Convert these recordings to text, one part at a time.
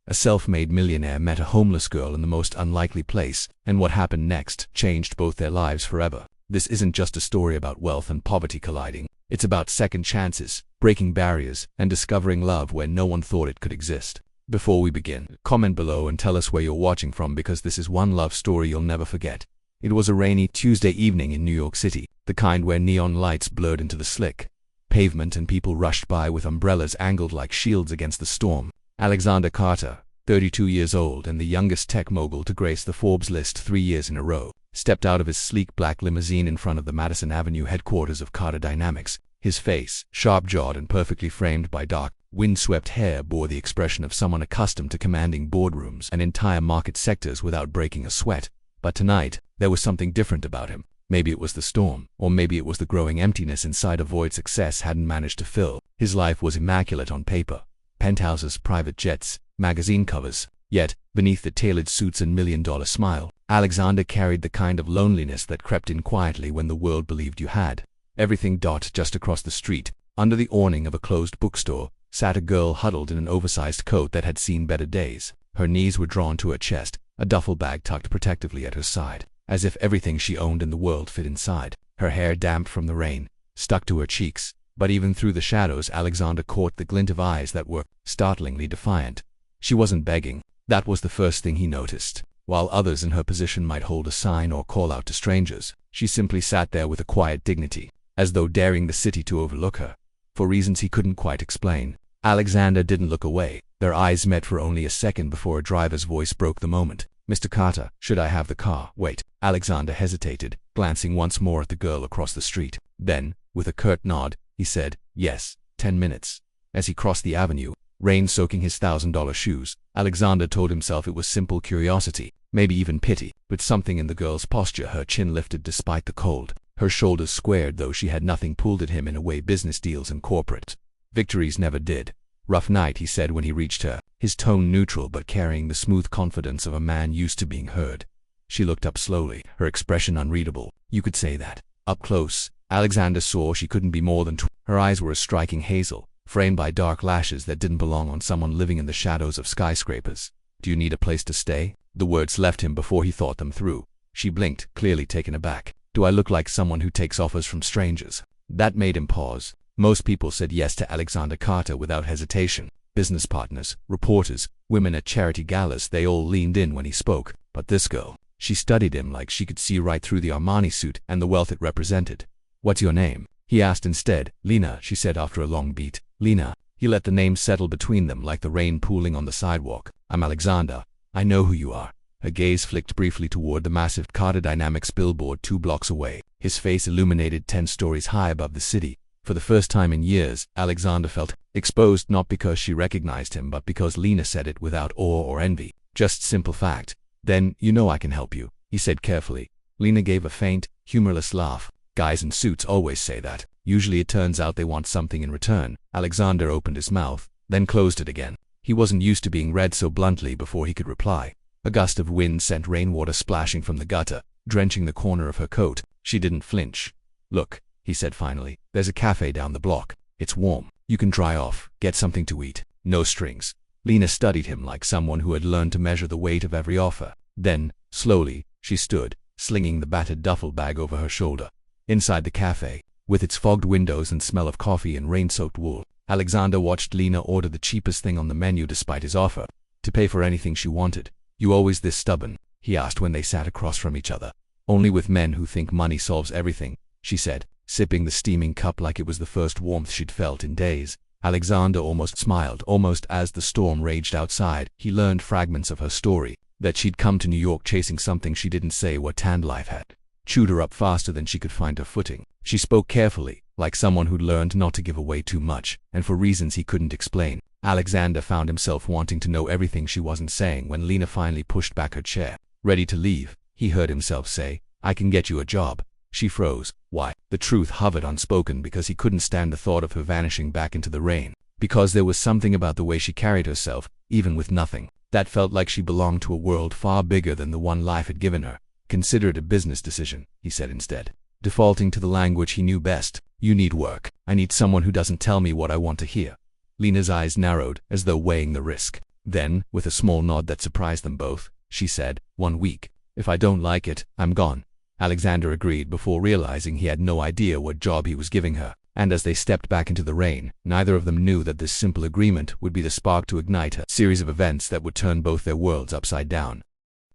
A self-made millionaire met a homeless girl in the most unlikely place, and what happened next changed both their lives forever. This isn't just a story about wealth and poverty colliding. It's about second chances, breaking barriers, and discovering love where no one thought it could exist. Before we begin, comment below and tell us where you're watching from, because this is one love story you'll never forget. It was a rainy Tuesday evening in New York City, the kind where neon lights blurred into the slick pavement and people rushed by with umbrellas angled like shields against the storm. Alexander Carter, 32 years old and the youngest tech mogul to grace the Forbes list 3 years in a row, stepped out of his sleek black limousine in front of the Madison Avenue headquarters of Carter Dynamics. His face, sharp-jawed and perfectly framed by dark, wind-swept hair, bore the expression of someone accustomed to commanding boardrooms and entire market sectors without breaking a sweat. But tonight, there was something different about him. Maybe it was the storm, or maybe it was the growing emptiness inside a void success hadn't managed to fill. His life was immaculate on paper. Penthouses, private jets, magazine covers. Yet, beneath the tailored suits and million-dollar smile, Alexander carried the kind of loneliness that crept in quietly when the world believed you had everything. Just across the street, under the awning of a closed bookstore, sat a girl huddled in an oversized coat that had seen better days. Her knees were drawn to her chest, a duffel bag tucked protectively at her side, as if everything she owned in the world fit inside. Her hair, damp from the rain, stuck to her cheeks, but even through the shadows Alexander caught the glint of eyes that were startlingly defiant. She wasn't begging. That was the first thing he noticed. While others in her position might hold a sign or call out to strangers, she simply sat there with a quiet dignity, as though daring the city to overlook her. For reasons he couldn't quite explain, Alexander didn't look away. Their eyes met for only a second before a driver's voice broke the moment. "Mr. Carter, should I have the car?" "Wait." Alexander hesitated, glancing once more at the girl across the street. Then, with a curt nod, he said, "Yes, 10 minutes." As he crossed the avenue, rain soaking his $1,000 shoes, Alexander told himself it was simple curiosity, maybe even pity, but something in the girl's posture. Her chin lifted despite the cold, her shoulders squared, though she had nothing pulled at him in a way business deals and corporate victories never did. "Rough night," he said when he reached her, his tone neutral but carrying the smooth confidence of a man used to being heard. She looked up slowly, her expression unreadable. "You could say that." Up close, Alexander saw she couldn't be more than Her eyes were a striking hazel, framed by dark lashes that didn't belong on someone living in the shadows of skyscrapers. "Do you need a place to stay?" The words left him before he thought them through. She blinked, clearly taken aback. "Do I look like someone who takes offers from strangers?" That made him pause. Most people said yes to Alexander Carter without hesitation. Business partners, reporters, women at charity galas, they all leaned in when he spoke. But this girl, she studied him like she could see right through the Armani suit and the wealth it represented. "What's your name?" he asked instead. "Lena," she said after a long beat. "Lena." He let the name settle between them like the rain pooling on the sidewalk. "I'm Alexander. I know who you are." Her gaze flicked briefly toward the massive Carter Dynamics billboard 2 blocks away. His face illuminated 10 stories high above the city. For the first time in years, Alexander felt exposed, not because she recognized him but because Lena said it without awe or envy. Just simple fact. "Then, you know I can help you," he said carefully. Lena gave a faint, humorless laugh. "Guys in suits always say that. Usually it turns out they want something in return." Alexander opened his mouth, then closed it again. He wasn't used to being read so bluntly before he could reply. A gust of wind sent rainwater splashing from the gutter, drenching the corner of her coat. She didn't flinch. "Look," he said finally, "there's a cafe down the block. It's warm. You can dry off, get something to eat. No strings." Lena studied him like someone who had learned to measure the weight of every offer. Then, slowly, she stood, slinging the battered duffel bag over her shoulder. Inside the cafe, with its fogged windows and smell of coffee and rain-soaked wool, Alexander watched Lena order the cheapest thing on the menu despite his offer to pay for anything she wanted. "You always this stubborn?" he asked when they sat across from each other. "Only with men who think money solves everything," she said, sipping the steaming cup like it was the first warmth she'd felt in days. Alexander almost smiled, almost as the storm raged outside. He learned fragments of her story, that she'd come to New York chasing something she didn't say what tanned life had chewed her up faster than she could find her footing. She spoke carefully, like someone who'd learned not to give away too much, and for reasons he couldn't explain. Alexander found himself wanting to know everything she wasn't saying. When Lena finally pushed back her chair, ready to leave, he heard himself say, "I can get you a job." She froze. Why? The truth hovered unspoken because he couldn't stand the thought of her vanishing back into the rain. Because there was something about the way she carried herself, even with nothing, that felt like she belonged to a world far bigger than the one life had given her. "Consider it a business decision," he said instead, defaulting to the language he knew best. "You need work. I need someone who doesn't tell me what I want to hear." Lena's eyes narrowed, as though weighing the risk. Then, with a small nod that surprised them both, she said, 1 week. If I don't like it, I'm gone. Alexander agreed before realizing he had no idea what job he was giving her. And as they stepped back into the rain, neither of them knew that this simple agreement would be the spark to ignite a series of events that would turn both their worlds upside down.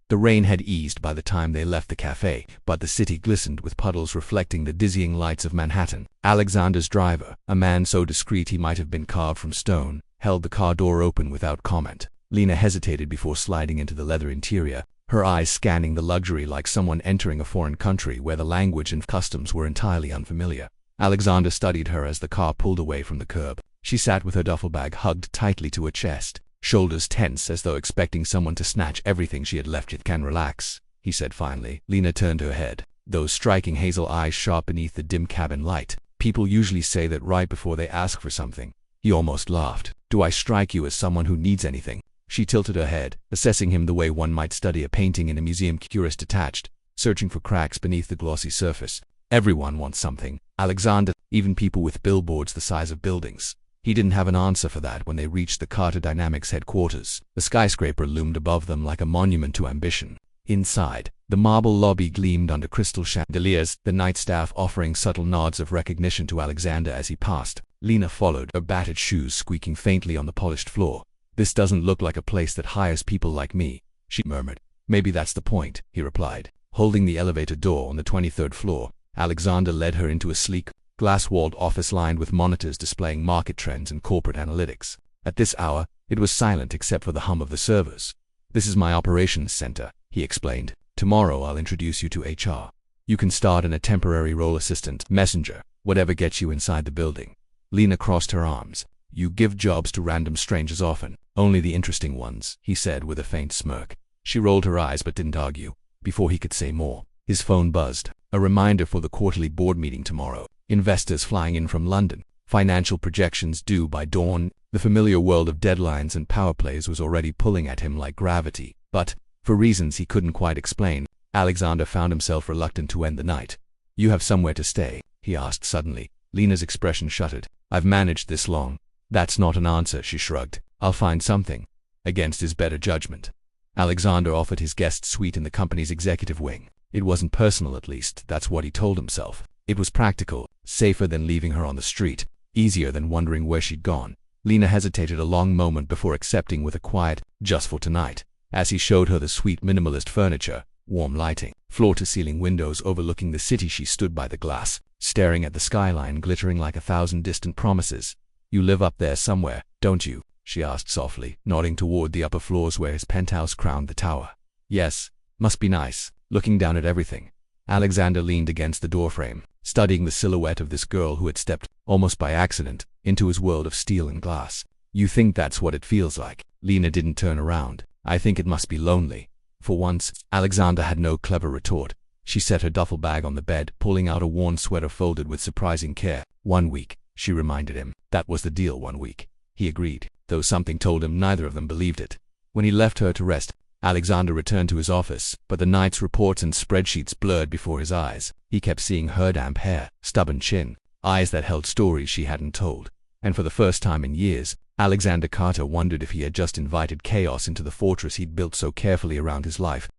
The rain had eased by the time they left the cafe, but the city glistened with puddles reflecting the dizzying lights of Manhattan. Alexander's driver, a man so discreet he might have been carved from stone, held the car door open without comment. Lena hesitated before sliding into the leather interior, her eyes scanning the luxury like someone entering a foreign country where the language and customs were entirely unfamiliar. Alexander studied her as the car pulled away from the curb. She sat with her duffel bag hugged tightly to her chest, shoulders tense as though expecting someone to snatch everything she had left. "It can relax," he said finally. Lena turned her head, those striking hazel eyes sharp beneath the dim cabin light. "People usually say that right before they ask for something." He almost laughed. "Do I strike you as someone who needs anything?" She tilted her head, assessing him the way one might study a painting in a museum, curious detached, searching for cracks beneath the glossy surface. Everyone wants something, Alexander, even people with billboards the size of buildings. He didn't have an answer for that when they reached the Carter Dynamics headquarters. The skyscraper loomed above them like a monument to ambition. Inside, the marble lobby gleamed under crystal chandeliers, the night staff offering subtle nods of recognition to Alexander as he passed. Lena followed, her battered shoes squeaking faintly on the polished floor. "This doesn't look like a place that hires people like me," she murmured. "Maybe that's the point," he replied. Holding the elevator door on the 23rd floor, Alexander led her into a sleek, glass-walled office lined with monitors displaying market trends and corporate analytics. At this hour, it was silent except for the hum of the servers. "This is my operations center," he explained. "Tomorrow I'll introduce you to HR. You can start in a temporary role, assistant, messenger, whatever gets you inside the building." Lena crossed her arms. "You give jobs to random strangers often." "Only the interesting ones," he said with a faint smirk. She rolled her eyes but didn't argue. Before he could say more, his phone buzzed. A reminder for the quarterly board meeting tomorrow. Investors flying in from London. Financial projections due by dawn. The familiar world of deadlines and power plays was already pulling at him like gravity. But, for reasons he couldn't quite explain, Alexander found himself reluctant to end the night. "You have somewhere to stay?" he asked suddenly. Lena's expression shuttered. "I've managed this long." "That's not an answer," she shrugged. "I'll find something." Against his better judgment, Alexander offered his guest suite in the company's executive wing. It wasn't personal, at least, that's what he told himself. It was practical, safer than leaving her on the street, easier than wondering where she'd gone. Lena hesitated a long moment before accepting with a quiet, "just for tonight," as he showed her the sweet minimalist furniture, warm lighting, floor-to-ceiling windows overlooking the city. She stood by the glass, staring at the skyline glittering like 1,000 distant promises. "You live up there somewhere, don't you?" she asked softly, nodding toward the upper floors where his penthouse crowned the tower. "Yes, must be nice." Looking down at everything, Alexander leaned against the doorframe, studying the silhouette of this girl who had stepped, almost by accident, into his world of steel and glass. "You think that's what it feels like?" Lena didn't turn around. "I think it must be lonely." For once, Alexander had no clever retort. She set her duffel bag on the bed, pulling out a worn sweater folded with surprising care. 1 week, she reminded him. That was the deal, 1 week. He agreed, though something told him neither of them believed it. When he left her to rest, Alexander returned to his office, but the night's reports and spreadsheets blurred before his eyes. He kept seeing her damp hair, stubborn chin, eyes that held stories she hadn't told. And for the first time in years, Alexander Carter wondered if he had just invited chaos into the fortress he'd built so carefully around his life.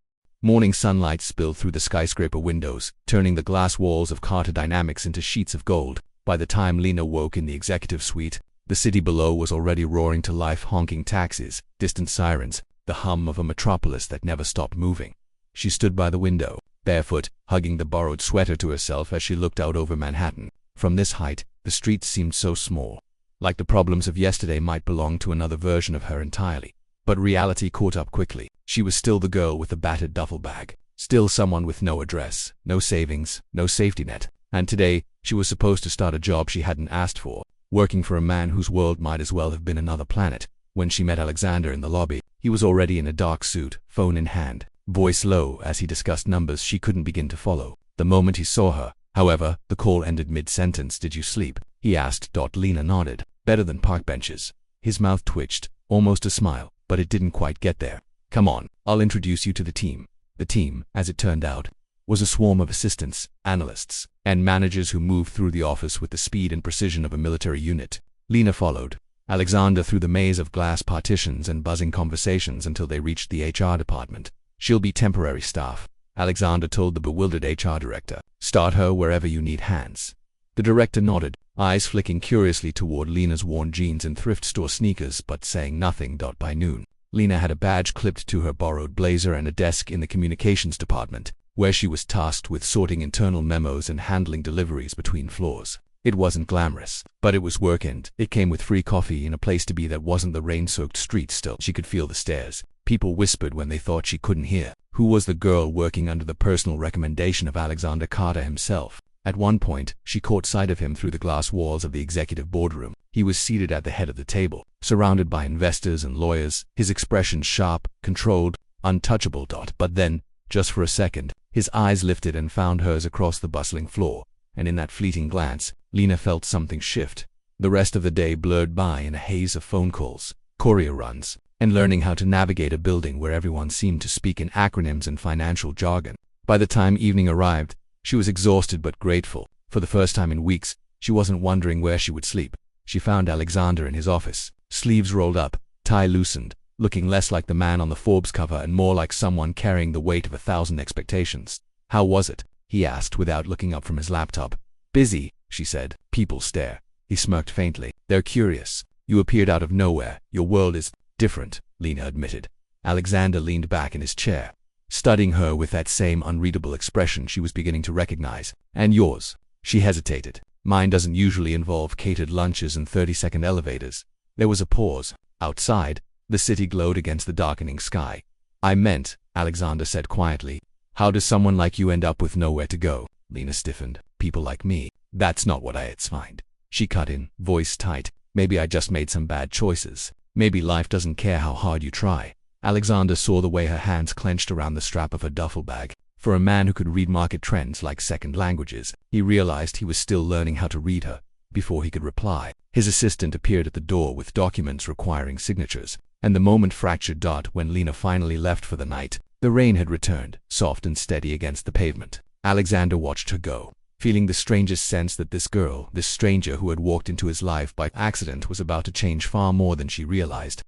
Morning sunlight spilled through the skyscraper windows, turning the glass walls of Carter Dynamics into sheets of gold. By the time Lena woke in the executive suite, the city below was already roaring to life, honking taxis, distant sirens, the hum of a metropolis that never stopped moving. She stood by the window, barefoot, hugging the borrowed sweater to herself as she looked out over Manhattan. From this height, the streets seemed so small, like the problems of yesterday might belong to another version of her entirely. But reality caught up quickly. She was still the girl with the battered duffel bag, still someone with no address, no savings, no safety net. And today, she was supposed to start a job she hadn't asked for, working for a man whose world might as well have been another planet. When she met Alexander in the lobby, he was already in a dark suit, phone in hand, voice low as he discussed numbers she couldn't begin to follow. The moment he saw her, however, the call ended mid-sentence. "Did you sleep?" he asked. Lena nodded. "Better than park benches." His mouth twitched, almost a smile, but it didn't quite get there. "Come on, I'll introduce you to the team." The team, as it turned out, was a swarm of assistants, analysts, and managers who moved through the office with the speed and precision of a military unit. Lena followed, Alexander through the maze of glass partitions and buzzing conversations until they reached the HR department. She'll be temporary staff, Alexander told the bewildered HR director. Start her wherever you need hands. The director nodded, eyes flicking curiously toward Lena's worn jeans and thrift store sneakers, but saying nothing. By noon, Lena had a badge clipped to her borrowed blazer and a desk in the communications department, where she was tasked with sorting internal memos and handling deliveries between floors. It wasn't glamorous, but it was work, and it came with free coffee in a place to be that wasn't the rain-soaked street. Still, she could feel the stares. People whispered when they thought she couldn't hear. Who was the girl working under the personal recommendation of Alexander Carter himself? At one point, she caught sight of him through the glass walls of the executive boardroom. He was seated at the head of the table, surrounded by investors and lawyers, his expression sharp, controlled, untouchable. But then, just for a second, his eyes lifted and found hers across the bustling floor, and in that fleeting glance, Lena felt something shift. The rest of the day blurred by in a haze of phone calls, courier runs, and learning how to navigate a building where everyone seemed to speak in acronyms and financial jargon. By the time evening arrived, she was exhausted but grateful. For the first time in weeks, she wasn't wondering where she would sleep. She found Alexander in his office, sleeves rolled up, tie loosened, looking less like the man on the Forbes cover and more like someone carrying the weight of 1,000 expectations. How was it? He asked without looking up from his laptop. Busy, she said. People stare. He smirked faintly. They're curious. You appeared out of nowhere. Your world is different, Lena admitted. Alexander leaned back in his chair, studying her with that same unreadable expression she was beginning to recognize. And yours? She hesitated. Mine doesn't usually involve catered lunches and 30-second elevators. There was a pause. Outside, the city glowed against the darkening sky. I meant, Alexander said quietly, how does someone like you end up with nowhere to go? Lena stiffened. People like me. That's not what I find. She cut in, voice tight. Maybe I just made some bad choices. Maybe life doesn't care how hard you try. Alexander saw the way her hands clenched around the strap of her duffel bag. For a man who could read market trends like second languages, he realized he was still learning how to read her. Before he could reply, his assistant appeared at the door with documents requiring signatures, and the moment fractured. When Lena finally left for the night, the rain had returned, soft and steady against the pavement. Alexander watched her go, feeling the strangest sense that this girl, this stranger who had walked into his life by accident, was about to change far more than she realized.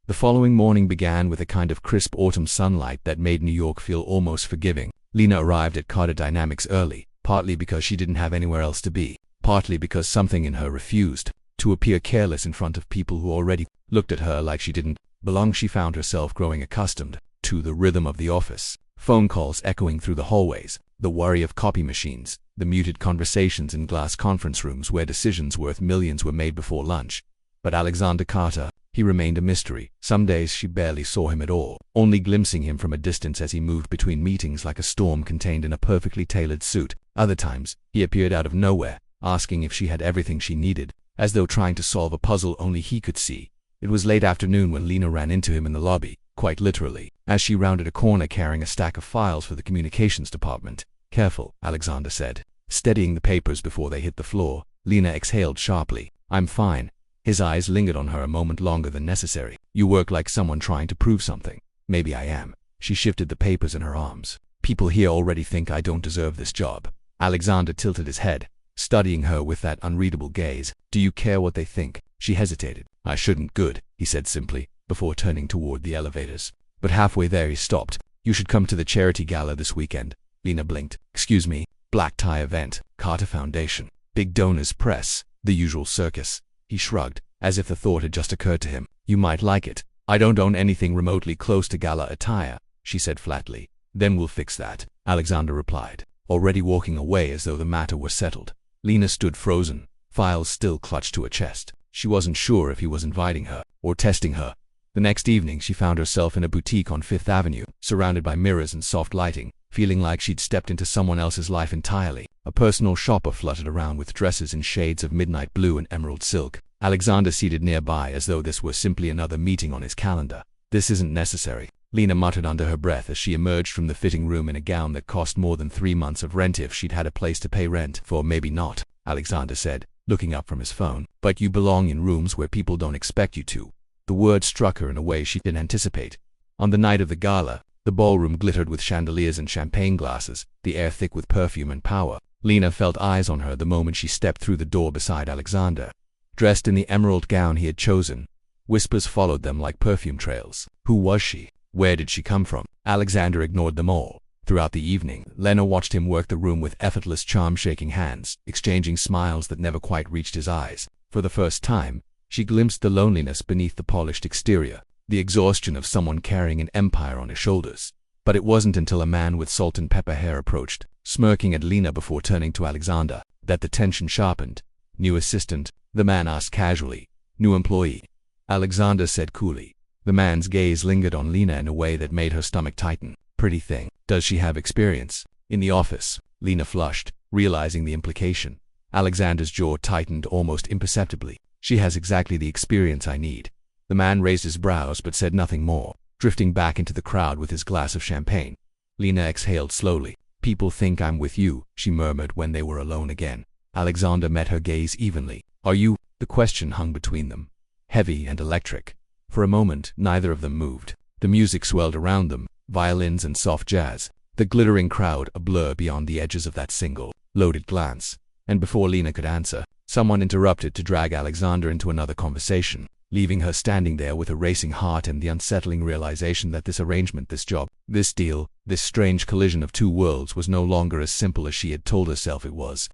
The following morning began with a kind of crisp autumn sunlight that made New York feel almost forgiving. Lena arrived at Carter Dynamics early, partly because she didn't have anywhere else to be, partly because something in her refused to appear careless in front of people who already looked at her like she didn't belong. She found herself growing accustomed to the rhythm of the office, phone calls echoing through the hallways, the worry of copy machines, the muted conversations in glass conference rooms where decisions worth millions were made before lunch. But Alexander Carter, he remained a mystery. Some days she barely saw him at all, only glimpsing him from a distance as he moved between meetings like a storm contained in a perfectly tailored suit. Other times, he appeared out of nowhere, asking if she had everything she needed, as though trying to solve a puzzle only he could see. It was late afternoon when Lena ran into him in the lobby, quite literally, as she rounded a corner carrying a stack of files for the communications department. Careful, Alexander said, steadying the papers before they hit the floor. Lena exhaled sharply. I'm fine. His eyes lingered on her a moment longer than necessary. You work like someone trying to prove something. Maybe I am. She shifted the papers in her arms. People here already think I don't deserve this job. Alexander tilted his head, studying her with that unreadable gaze. Do you care what they think? She hesitated. I shouldn't. Good, he said simply, before turning toward the elevators. But halfway there he stopped. You should come to the charity gala this weekend. Lena blinked. Excuse me. Black tie event. Carter Foundation. Big donors press. The usual circus. He shrugged, as if the thought had just occurred to him. You might like it. I don't own anything remotely close to gala attire, she said flatly. Then we'll fix that, Alexander replied, already walking away as though the matter were settled. Lena stood frozen, files still clutched to her chest. She wasn't sure if he was inviting her or testing her. The next evening she found herself in a boutique on Fifth Avenue, surrounded by mirrors and soft lighting, feeling like she'd stepped into someone else's life entirely. A personal shopper fluttered around with dresses in shades of midnight blue and emerald silk. Alexander seated nearby as though this were simply another meeting on his calendar. This isn't necessary, Lena muttered under her breath as she emerged from the fitting room in a gown that cost more than 3 months of rent if she'd had a place to pay rent for. Maybe not, Alexander said, looking up from his phone. But you belong in rooms where people don't expect you to. The word struck her in a way she didn't anticipate. On the night of the gala, the ballroom glittered with chandeliers and champagne glasses, the air thick with perfume and power. Lena felt eyes on her the moment she stepped through the door beside Alexander. dressed in the emerald gown he had chosen. Whispers followed them like perfume trails. Who was she? Where did she come from? Alexander ignored them all. Throughout the evening, Lena watched him work the room with effortless charm, shaking hands, exchanging smiles that never quite reached his eyes. For the first time, she glimpsed the loneliness beneath the polished exterior, the exhaustion of someone carrying an empire on his shoulders. But it wasn't until a man with salt and pepper hair approached, smirking at Lena before turning to Alexander, that the tension sharpened. "New assistant?" the man asked casually. "New employee," Alexander said coolly. The man's gaze lingered on Lena in a way that made her stomach tighten. "Pretty thing. Does she have experience?" "In the office." Lena flushed, realizing the implication. Alexander's jaw tightened almost imperceptibly. "She has exactly the experience I need." The man raised his brows but said nothing more, drifting back into the crowd with his glass of champagne. Lena exhaled slowly. "People think I'm with you," she murmured when they were alone again. Alexander met her gaze evenly. "Are you?" The question hung between them, heavy and electric. For a moment, neither of them moved. The music swelled around them, violins and soft jazz, the glittering crowd a blur beyond the edges of that single, loaded glance. And before Lena could answer, someone interrupted to drag Alexander into another conversation, leaving her standing there with a racing heart and the unsettling realization that this arrangement, this job, this deal, this strange collision of two worlds was no longer as simple as she had told herself it was.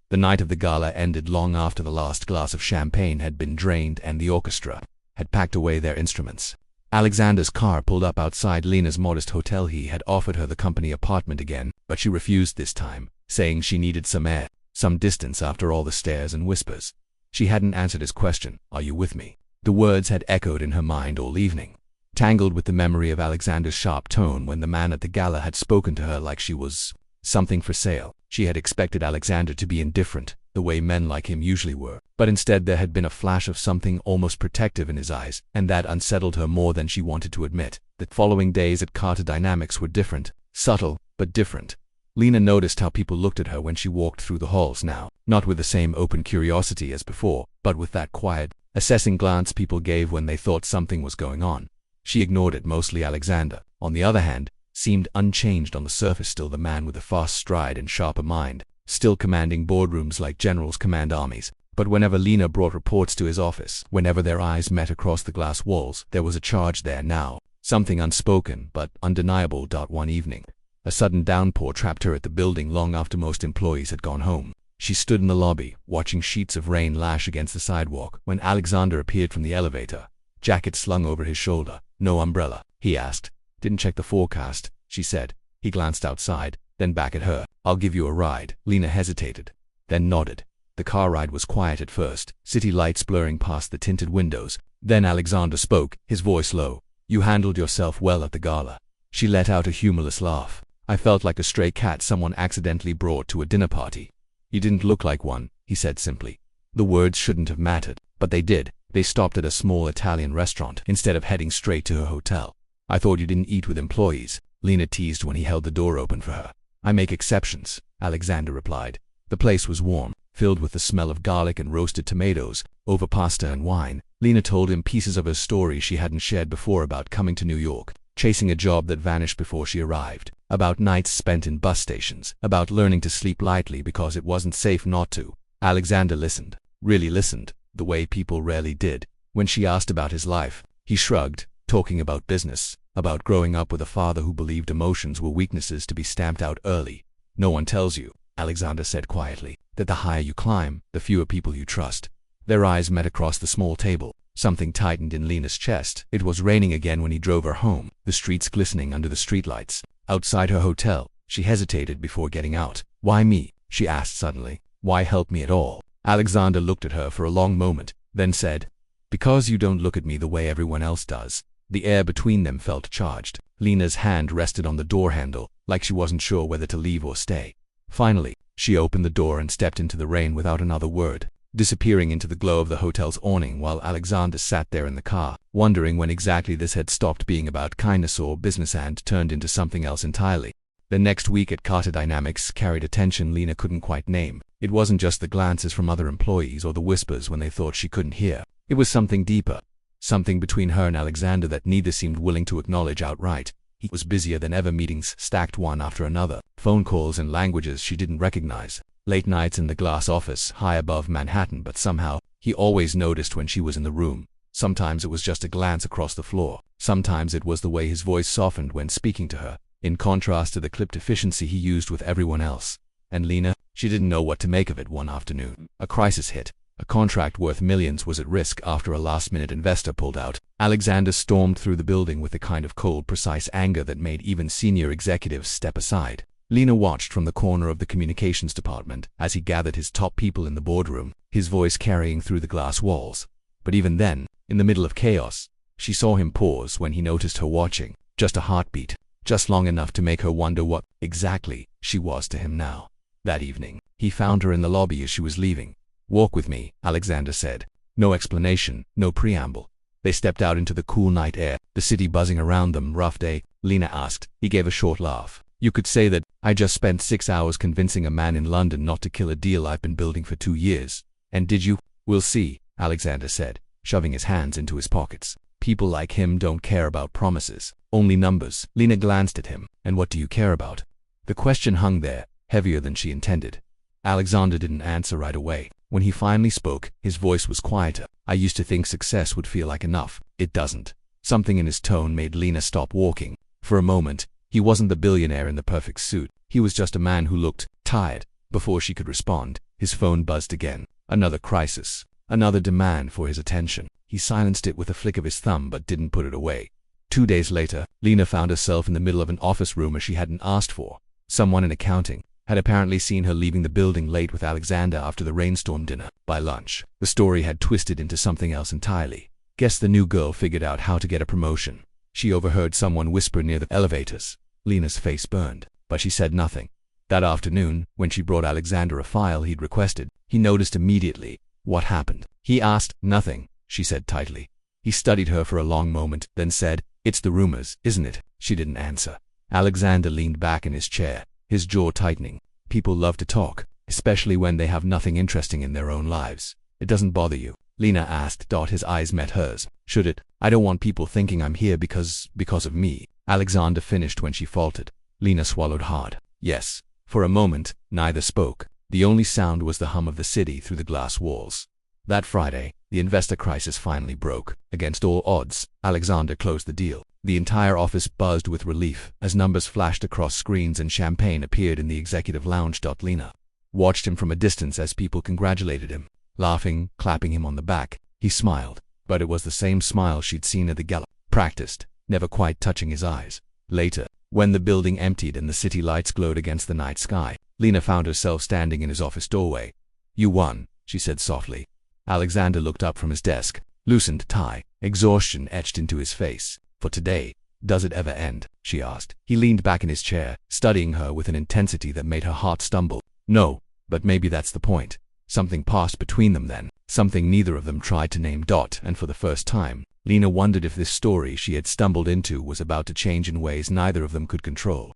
The night of the gala ended long after the last glass of champagne had been drained and the orchestra had packed away their instruments. Alexander's car pulled up outside Lena's modest hotel. He had offered her the company apartment again, but she refused this time, saying she needed some air, some distance after all the stares and whispers. She hadn't answered his question, "Are you with me?" The words had echoed in her mind all evening, tangled with the memory of Alexander's sharp tone when the man at the gala had spoken to her like she was something for sale. She had expected Alexander to be indifferent, the way men like him usually were, but instead there had been a flash of something almost protective in his eyes, and that unsettled her more than she wanted to admit. The following days at Carter Dynamics were different, subtle, but different. Lena noticed how people looked at her when she walked through the halls now, not with the same open curiosity as before, but with that quiet, assessing glance people gave when they thought something was going on. She ignored it. Mostly Alexander, on the other hand, seemed unchanged on the surface, still the man with a fast stride and sharper mind, still commanding boardrooms like generals command armies. But whenever Lena brought reports to his office, whenever their eyes met across the glass walls, there was a charge there now, something unspoken but undeniable. One evening, a sudden downpour trapped her at the building long after most employees had gone home. She stood in the lobby, watching sheets of rain lash against the sidewalk, when Alexander appeared from the elevator, jacket slung over his shoulder. "No umbrella?" he asked. "Didn't check the forecast," she said. He glanced outside, then back at her. "I'll give you a ride." Lena hesitated, then nodded. The car ride was quiet at first, city lights blurring past the tinted windows. Then Alexander spoke, his voice low. "You handled yourself well at the gala." She let out a humorless laugh. "I felt like a stray cat someone accidentally brought to a dinner party." "You didn't look like one," he said simply. The words shouldn't have mattered, but they did. They stopped at a small Italian restaurant instead of heading straight to her hotel. "I thought you didn't eat with employees," Lena teased when he held the door open for her. "I make exceptions," Alexander replied. The place was warm, filled with the smell of garlic and roasted tomatoes, over pasta and wine. Lena told him pieces of her story she hadn't shared before, about coming to New York, chasing a job that vanished before she arrived, about nights spent in bus stations, about learning to sleep lightly because it wasn't safe not to. Alexander listened, really listened, the way people rarely did. When she asked about his life, he shrugged, talking about business, about growing up with a father who believed emotions were weaknesses to be stamped out early. "No one tells you," Alexander said quietly, "that the higher you climb, the fewer people you trust." Their eyes met across the small table. Something tightened in Lena's chest. It was raining again when he drove her home, the streets glistening under the streetlights. Outside her hotel, she hesitated before getting out. "Why me?" she asked suddenly. "Why help me at all?" Alexander looked at her for a long moment, then said, "Because you don't look at me the way everyone else does." The air between them felt charged. Lena's hand rested on the door handle, like she wasn't sure whether to leave or stay. Finally, she opened the door and stepped into the rain without another word, disappearing into the glow of the hotel's awning while Alexander sat there in the car, wondering when exactly this had stopped being about kindness or business and turned into something else entirely. The next week at Carter Dynamics carried a tension Lena couldn't quite name. It wasn't just the glances from other employees or the whispers when they thought she couldn't hear. It was something deeper, something between her and Alexander that neither seemed willing to acknowledge outright. He was busier than ever, meetings stacked one after another, phone calls in languages she didn't recognize, late nights in the glass office high above Manhattan, but somehow he always noticed when she was in the room. Sometimes it was just a glance across the floor. Sometimes it was the way his voice softened when speaking to her, in contrast to the clipped efficiency he used with everyone else. And Lena, she didn't know what to make of it. One afternoon, a crisis hit. A contract worth millions was at risk after a last-minute investor pulled out. Alexander stormed through the building with the kind of cold, precise anger that made even senior executives step aside. Lena watched from the corner of the communications department as he gathered his top people in the boardroom, his voice carrying through the glass walls. But even then, in the middle of chaos, she saw him pause when he noticed her watching. Just a heartbeat, just long enough to make her wonder what exactly she was to him now. That evening, he found her in the lobby as she was leaving. "Walk with me," Alexander said. No explanation, no preamble. They stepped out into the cool night air, the city buzzing around them. "Rough day?" Lena asked. He gave a short laugh. "You could say that. I just spent 6 hours convincing a man in London not to kill a deal I've been building for 2 years. And did you?" "We'll see," Alexander said, shoving his hands into his pockets. "People like him don't care about promises, only numbers." Lena glanced at him. "And what do you care about?" The question hung there, heavier than she intended. Alexander didn't answer right away. When he finally spoke, his voice was quieter. "I used to think success would feel like enough. It doesn't." Something in his tone made Lena stop walking. For a moment, he wasn't the billionaire in the perfect suit. He was just a man who looked tired. Before she could respond, his phone buzzed again. Another crisis. Another demand for his attention. He silenced it with a flick of his thumb but didn't put it away. 2 days later, Lena found herself in the middle of an office rumor she hadn't asked for. Someone in accounting had apparently seen her leaving the building late with Alexander after the rainstorm dinner. By lunch, the story had twisted into something else entirely. Guess the new girl figured out how to get a promotion. She overheard someone whisper near the elevators. Lena's face burned, but she said nothing. That afternoon, when she brought Alexander a file he'd requested, he noticed immediately. "What happened?" he asked. "Nothing," she said tightly. He studied her for a long moment, then said, "It's the rumors, isn't it?" She didn't answer. Alexander leaned back in his chair, his jaw tightening. "People love to talk, especially when they have nothing interesting in their own lives." "It doesn't bother you?" Lena asked. His eyes met hers. "Should it? I don't want people thinking I'm here because of me," Alexander finished when she faltered. Lena swallowed hard. "Yes." For a moment, neither spoke. The only sound was the hum of the city through the glass walls. That Friday, the investor crisis finally broke. Against all odds, Alexander closed the deal. The entire office buzzed with relief as numbers flashed across screens and champagne appeared in the executive lounge. Lena watched him from a distance as people congratulated him, laughing, clapping him on the back. He smiled, but it was the same smile she'd seen at the gala. Practiced, never quite touching his eyes. Later, when the building emptied and the city lights glowed against the night sky, Lena found herself standing in his office doorway. "You won," she said softly. Alexander looked up from his desk, loosened tie, exhaustion etched into his face. "For today, does it ever end?" she asked. He leaned back in his chair, studying her with an intensity that made her heart stumble. "No, but maybe that's the point." Something passed between them then, something neither of them tried to name. And for the first time, Lena wondered if this story she had stumbled into was about to change in ways neither of them could control.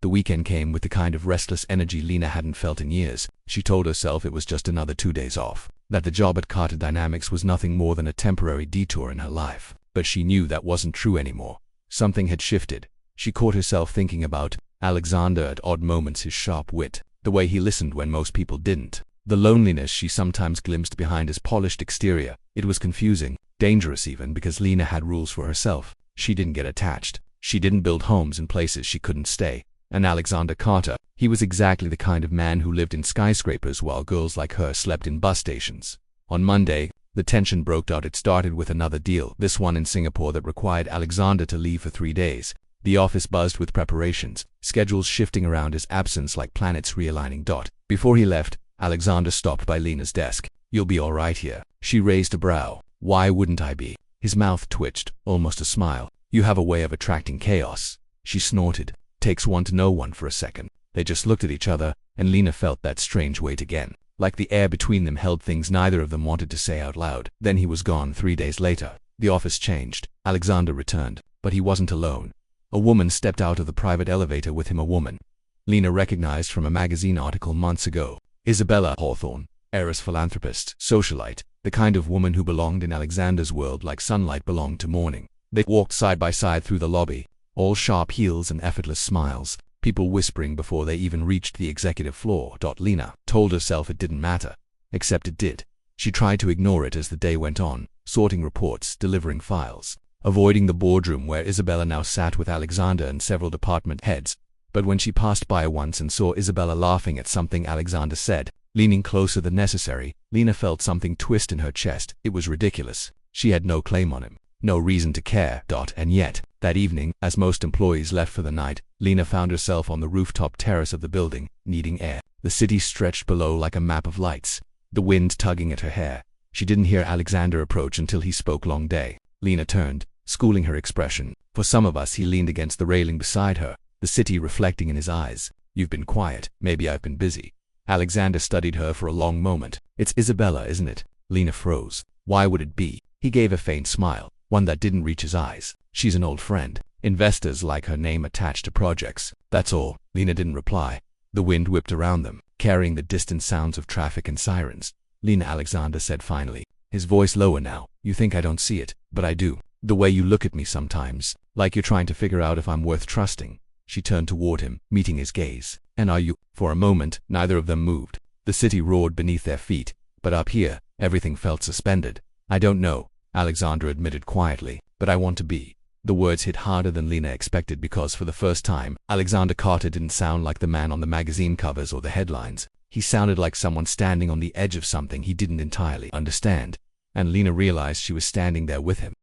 The weekend came with the kind of restless energy Lena hadn't felt in years. She told herself it was just another 2 days off, that the job at Carter Dynamics was nothing more than a temporary detour in her life. But she knew that wasn't true anymore. Something had shifted. She caught herself thinking about Alexander at odd moments, his sharp wit, the way he listened when most people didn't, the loneliness she sometimes glimpsed behind his polished exterior. It was confusing, dangerous even, because Lena had rules for herself. She didn't get attached. She didn't build homes in places she couldn't stay. And Alexander Carter, he was exactly the kind of man who lived in skyscrapers while girls like her slept in bus stations. On Monday, the tension broke out. It started with another deal, this one in Singapore that required Alexander to leave for 3 days. The office buzzed with preparations, schedules shifting around his absence like planets realigning. Before he left, Alexander stopped by Lena's desk. "You'll be all right here." She raised a brow. "Why wouldn't I be?" His mouth twitched, almost a smile. "You have a way of attracting chaos." She snorted. "Takes one to know one." For a second, they just looked at each other, and Lena felt that strange weight again. Like the air between them held things neither of them wanted to say out loud. Then he was gone. 3 days later, the office changed. Alexander returned, but he wasn't alone. A woman stepped out of the private elevator with him. A woman Lena recognized from a magazine article months ago. Isabella Hawthorne, heiress, philanthropist, socialite, the kind of woman who belonged in Alexander's world like sunlight belonged to morning. They walked side by side through the lobby, all sharp heels and effortless smiles. people whispering before they even reached the executive floor. Lena told herself it didn't matter. Except it did. She tried to ignore it as the day went on, sorting reports, delivering files, avoiding the boardroom where Isabella now sat with Alexander and several department heads. But when she passed by once and saw Isabella laughing at something Alexander said, leaning closer than necessary, Lena felt something twist in her chest. It was ridiculous. She had no claim on him, no reason to care. And yet, that evening, as most employees left for the night, Lena found herself on the rooftop terrace of the building, needing air. The city stretched below like a map of lights, the wind tugging at her hair. She didn't hear Alexander approach until he spoke. Long day. Lena turned, schooling her expression. For some of us, he leaned against the railing beside her, the city reflecting in his eyes. You've been quiet. Maybe I've been busy. Alexander studied her for a long moment. It's Isabella, isn't it? Lena froze. Why would it be? He gave a faint smile, one that didn't reach his eyes. She's an old friend. Investors like her name attached to projects. That's all. Lena didn't reply. The wind whipped around them, carrying the distant sounds of traffic and sirens. Lena, Alexander said finally, his voice lower now. You think I don't see it, but I do. The way you look at me sometimes, like you're trying to figure out if I'm worth trusting. She turned toward him, meeting his gaze. And are you? For a moment, neither of them moved. The city roared beneath their feet, but up here, everything felt suspended. I don't know, Alexander admitted quietly, but I want to be. The words hit harder than Lena expected because for the first time, Alexander Carter didn't sound like the man on the magazine covers or the headlines. He sounded like someone standing on the edge of something he didn't entirely understand, and Lena realized she was standing there with him.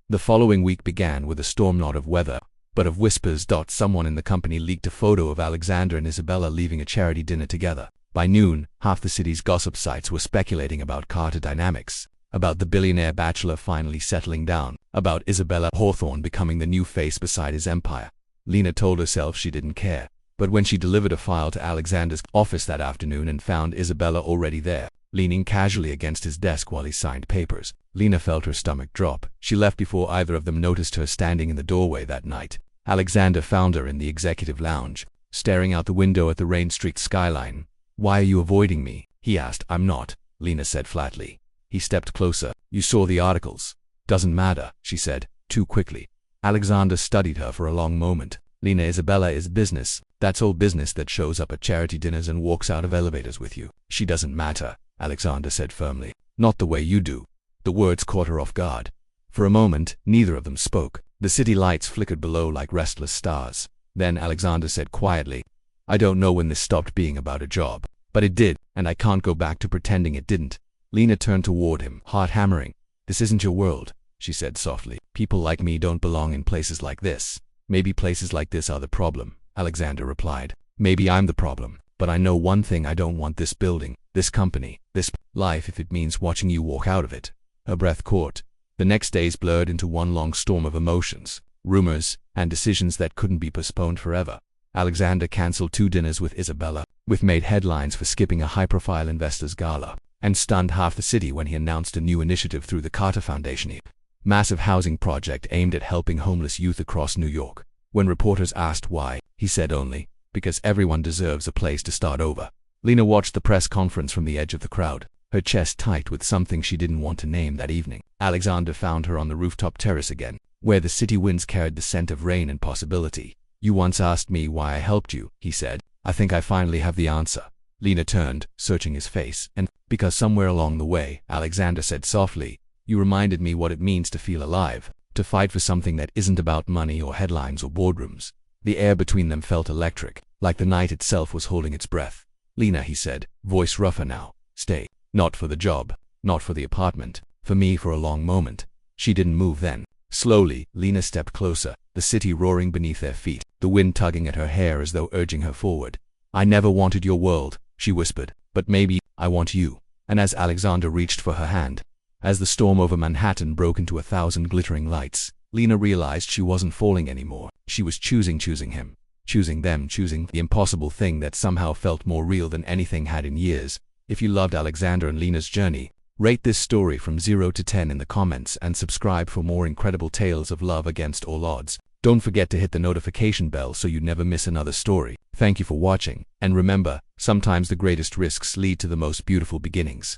The following week began with a storm, not of weather, but of whispers. Someone in the company leaked a photo of Alexander and Isabella leaving a charity dinner together. By noon, half the city's gossip sites were speculating about Carter dynamics, about the billionaire bachelor finally settling down, about Isabella Hawthorne becoming the new face beside his empire. Lena told herself she didn't care, but when she delivered a file to Alexander's office that afternoon and found Isabella already there, leaning casually against his desk while he signed papers, Lena felt her stomach drop. She left before either of them noticed her standing in the doorway that night. Alexander found her in the executive lounge, staring out the window at the rain-streaked skyline. Why are you avoiding me? He asked. I'm not, Lena said flatly. He stepped closer. You saw the articles. Doesn't matter, she said, too quickly. Alexander studied her for a long moment. Lena, Isabella is business. That's all business that shows up at charity dinners and walks out of elevators with you. She doesn't matter, Alexander said firmly. Not the way you do. The words caught her off guard. For a moment, neither of them spoke. The city lights flickered below like restless stars. Then Alexander said quietly, I don't know when this stopped being about a job, but it did, and I can't go back to pretending it didn't. Lena turned toward him, heart hammering. This isn't your world, she said softly. People like me don't belong in places like this. Maybe places like this are the problem, Alexander replied. Maybe I'm the problem, but I know one thing: I don't want this building, this company, this life if it means watching you walk out of it. Her breath caught. The next days blurred into one long storm of emotions, rumors, and decisions that couldn't be postponed forever. Alexander canceled 2 dinners with Isabella, which made headlines for skipping a high-profile investors' gala, and stunned half the city when he announced a new initiative through the Carter Foundation, a massive housing project aimed at helping homeless youth across New York. When reporters asked why, he said only, because everyone deserves a place to start over. Lena watched the press conference from the edge of the crowd, her chest tight with something she didn't want to name that evening. Alexander found her on the rooftop terrace again, where the city winds carried the scent of rain and possibility. You once asked me why I helped you, he said. I think I finally have the answer. Lena turned, searching his face, and, because somewhere along the way, Alexander said softly, you reminded me what it means to feel alive, to fight for something that isn't about money or headlines or boardrooms. The air between them felt electric, like the night itself was holding its breath. Lena, he said, voice rougher now, stay. Not for the job, not for the apartment, for me. For a long moment. She didn't move then. Slowly, Lena stepped closer, the city roaring beneath their feet, the wind tugging at her hair as though urging her forward. I never wanted your world, she whispered, but maybe I want you. And as Alexander reached for her hand, as the storm over Manhattan broke into 1,000 glittering lights, Lena realized she wasn't falling anymore. She was choosing him, choosing them, choosing the impossible thing that somehow felt more real than anything had in years. If you loved Alexander and Lena's journey, rate this story from 0 to 10 in the comments and subscribe for more incredible tales of love against all odds. Don't forget to hit the notification bell so you never miss another story. Thank you for watching, and remember, sometimes the greatest risks lead to the most beautiful beginnings.